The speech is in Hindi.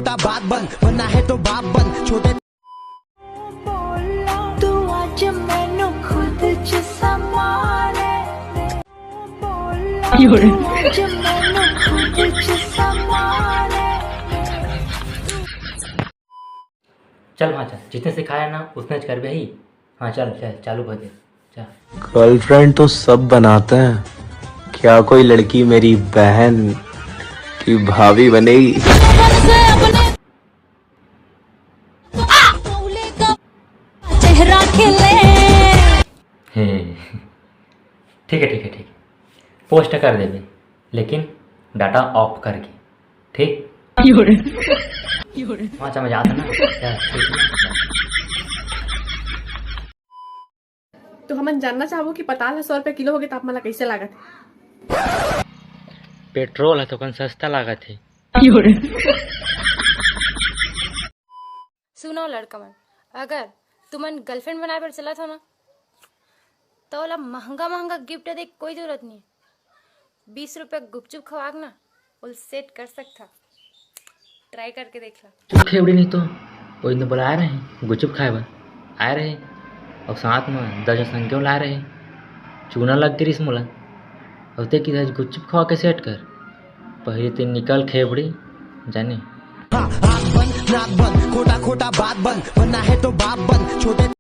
खोटा बात बन, बनना है तो बाप बन। छोटे तू आज मैनू खुद च समारे, तू आज मैनू खुद च समारे। चल वहाँ चल, जितने सिखाया ना उतने कर भी ही। हाँ चल चल चालू कर दे चल। गर्लफ्रेंड तो सब बनाते हैं, क्या कोई लड़की मेरी बहन की भाभी बनेगी? चेहरा खिले। ठीक है ठीक है ठीक है, पोस्ट कर दे भी, लेकिन डाटा ऑफ करके, ठीक? वहाँ समझ आता ना? चल, ठीक है ना? तो हमन जानना चाहबो कि पताल 100 रुपये किलो होगे तो आप मला कैसे लागत है? पेट्रोल है तो कौन सस्ता लागत है। सुनो लड़का मन, अगर तुमन गर्लफ्रेंड बनाए पर चला था ना तो वाला महंगा महंगा गिफ्ट दे कोई जरूरत नहीं है। 20 रुपये गुपचुप खवाग ना उल सेट कर सकता। ट्राई करके देख ला। चुप खेबड़ी नहीं तो वो इन्हें बुला रहे हैं गुपचुप खाए बा आए रहे, और साथ में 10 संख्या ला रहे, चूना लग गई मोला और ते कि गुपचुप खवा के सेट कर। पहले तो निकल खेबड़ी जाने। हाँ, आँख बंद नाक बंद, खोटा खोटा बात बन, बनना है तो बाप बन। छोटे